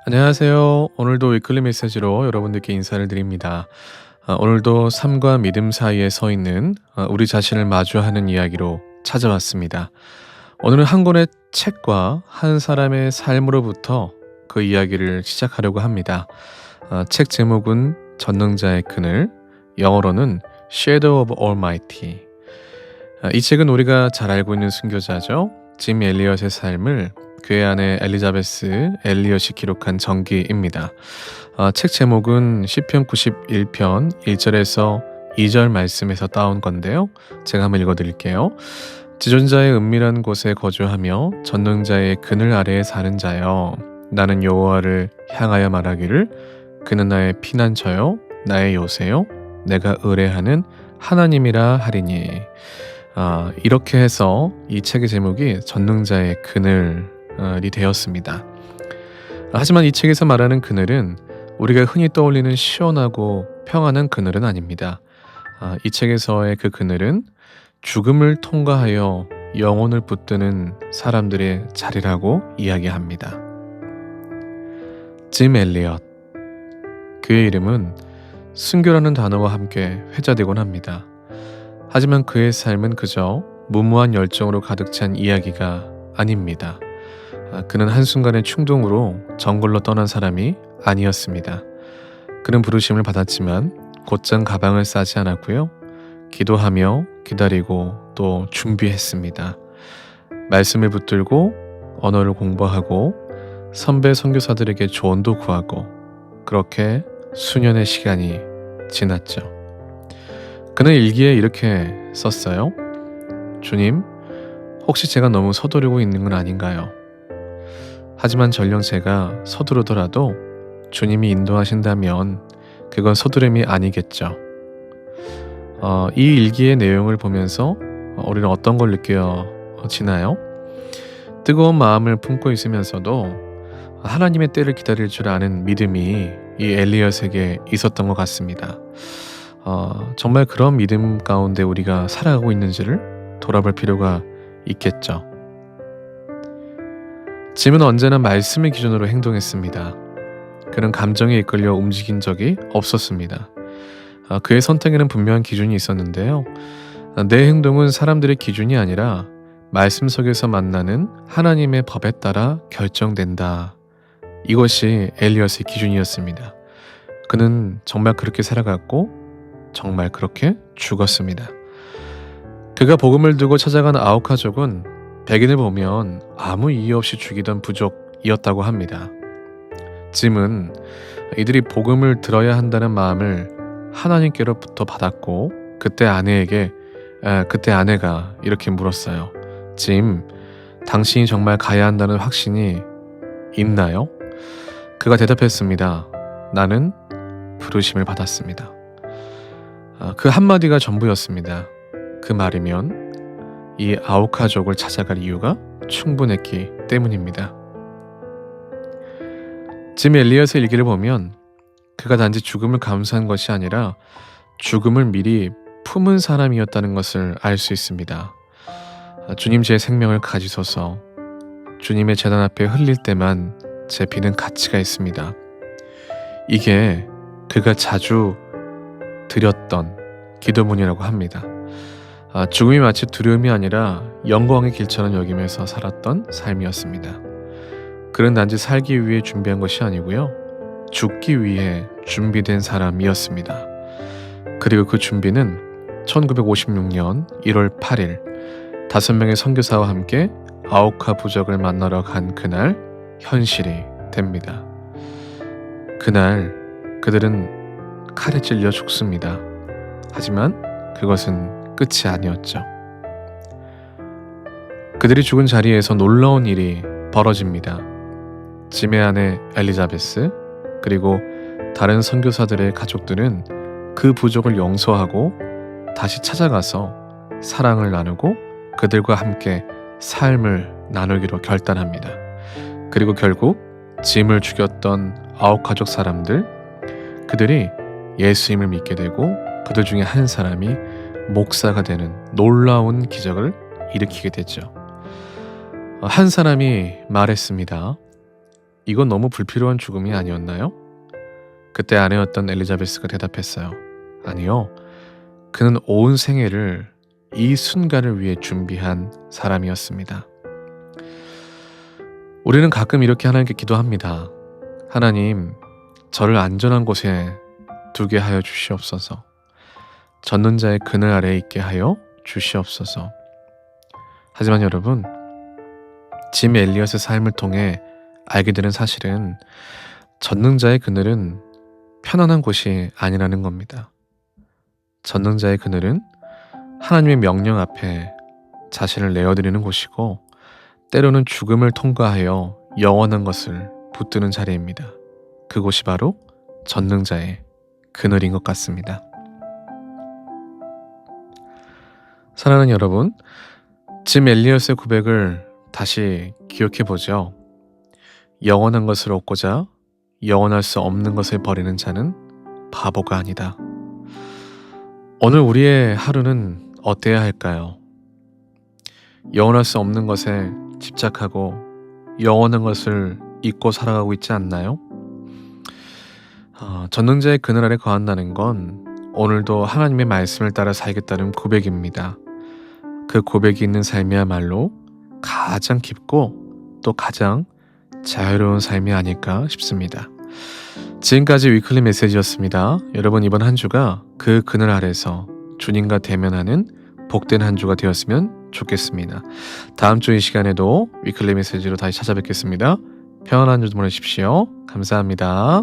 안녕하세요. 오늘도 위클리 메시지로 여러분들께 인사를 드립니다. 오늘도 삶과 믿음 사이에 서 있는 우리 자신을 마주하는 이야기로 찾아왔습니다. 오늘은 한 권의 책과 한 사람의 삶으로부터 그 이야기를 시작하려고 합니다. 책 제목은 전능자의 그늘, 영어로는 Shadow of Almighty. 이 책은 우리가 잘 알고 있는 순교자죠. 짐 엘리엇의 삶을 그의 아내 엘리자베스 엘리엇이 기록한 전기입니다. 책 제목은 시편 91편 1절에서 2절 말씀에서 따온 건데요. 제가 한번 읽어드릴게요. 지존자의 은밀한 곳에 거주하며 전능자의 그늘 아래에 사는 자여, 나는 여호와를 향하여 말하기를 그는 나의 피난처요 나의 요새요 내가 의뢰하는 하나님이라 하리니. 이렇게 해서 이 책의 제목이 전능자의 그늘이 되었습니다. 하지만 이 책에서 말하는 그늘은 우리가 흔히 떠올리는 시원하고 평안한 그늘은 아닙니다. 이 책에서의 그 그늘은 죽음을 통과하여 영혼을 붙드는 사람들의 자리라고 이야기합니다. 짐 엘리엇, 그의 이름은 순교라는 단어와 함께 회자되곤 합니다. 하지만 그의 삶은 그저 무모한 열정으로 가득 찬 이야기가 아닙니다. 그는 한순간의 충동으로 정글로 떠난 사람이 아니었습니다. 그는 부르심을 받았지만 곧장 가방을 싸지 않았고요. 기도하며 기다리고 또 준비했습니다. 말씀을 붙들고 언어를 공부하고 선배 선교사들에게 조언도 구하고, 그렇게 수년의 시간이 지났죠. 그는 일기에 이렇게 썼어요. 주님, 혹시 제가 너무 서두르고 있는 건 아닌가요? 하지만 전령 제가 서두르더라도 주님이 인도하신다면 그건 서두름이 아니겠죠. 이 일기의 내용을 보면서 우리는 어떤 걸 느껴지나요? 뜨거운 마음을 품고 있으면서도 하나님의 때를 기다릴 줄 아는 믿음이 이 엘리엇에게 있었던 것 같습니다. 정말 그런 믿음 가운데 우리가 살아가고 있는지를 돌아볼 필요가 있겠죠. 짐은 언제나 말씀의 기준으로 행동했습니다. 그는 감정에 이끌려 움직인 적이 없었습니다. 그의 선택에는 분명한 기준이 있었는데요. 내 행동은 사람들의 기준이 아니라 말씀 속에서 만나는 하나님의 법에 따라 결정된다. 이것이 엘리엇의 기준이었습니다. 그는 정말 그렇게 살아갔고 정말 그렇게 죽었습니다. 그가 복음을 두고 찾아간 아우카족은 백인을 보면 아무 이유 없이 죽이던 부족이었다고 합니다. 짐은 이들이 복음을 들어야 한다는 마음을 하나님께로부터 받았고, 그때 아내가 이렇게 물었어요. 짐, 당신이 정말 가야 한다는 확신이 있나요? 그가 대답했습니다. 나는 부르심을 받았습니다. 그 한마디가 전부였습니다. 그 말이면 이 아우카족을 찾아갈 이유가 충분했기 때문입니다. 짐 엘리엇의 일기를 보면 그가 단지 죽음을 감수한 것이 아니라 죽음을 미리 품은 사람이었다는 것을 알 수 있습니다. 주님, 제 생명을 가지소서. 주님의 제단 앞에 흘릴 때만 제 피는 가치가 있습니다. 이게 그가 자주 드렸던 기도문이라고 합니다. 죽음이 마치 두려움이 아니라 영광의 길처럼 여기면서 살았던 삶이었습니다. 그는 단지 살기 위해 준비한 것이 아니고요, 죽기 위해 준비된 사람이었습니다. 그리고 그 준비는 1956년 1월 8일 5명의 선교사와 함께 아우카 부족을 만나러 간 그날 현실이 됩니다. 그날 그들은 칼에 찔려 죽습니다. 하지만 그것은 끝이 아니었죠. 그들이 죽은 자리에서 놀라운 일이 벌어집니다. 짐의 아내 엘리자베스 그리고 다른 선교사들의 가족들은 그 부족을 용서하고 다시 찾아가서 사랑을 나누고 그들과 함께 삶을 나누기로 결단합니다. 그리고 결국 짐을 죽였던 아웃가족 사람들, 그들이 예수님을 믿게 되고 그들 중에 한 사람이 목사가 되는 놀라운 기적을 일으키게 되죠. 한 사람이 말했습니다. 이건 너무 불필요한 죽음이 아니었나요? 그때 아내였던 엘리자베스가 대답했어요. 아니요. 그는 온 생애를 이 순간을 위해 준비한 사람이었습니다. 우리는 가끔 이렇게 하나님께 기도합니다. 하나님, 저를 안전한 곳에 두게 하여 주시옵소서. 젖는 자의 그늘 아래에 있게 하여 주시옵소서. 하지만 여러분, 짐 엘리엇의 삶을 통해 알게 되는 사실은 젖는 자의 그늘은 편안한 곳이 아니라는 겁니다. 젖는 자의 그늘은 하나님의 명령 앞에 자신을 내어드리는 곳이고 때로는 죽음을 통과하여 영원한 것을 붙드는 자리입니다. 그곳이 바로 젖는 자의 그늘인 것 같습니다. 사랑하는 여러분, 짐 엘리엇의 고백을 다시 기억해보죠. 영원한 것을 얻고자 영원할 수 없는 것을 버리는 자는 바보가 아니다. 오늘 우리의 하루는 어때야 할까요? 영원할 수 없는 것에 집착하고 영원한 것을 잊고 살아가고 있지 않나요? 전능자의 그늘 아래 거한다는 건 오늘도 하나님의 말씀을 따라 살겠다는 고백입니다. 그 고백이 있는 삶이야말로 가장 깊고 또 가장 자유로운 삶이 아닐까 싶습니다. 지금까지 위클리 메시지였습니다. 여러분 이번 한 주가 그 그늘 아래서 주님과 대면하는 복된 한 주가 되었으면 좋겠습니다. 다음 주 이 시간에도 위클리 메시지로 다시 찾아뵙겠습니다. 평안한 주 보내십시오. 감사합니다.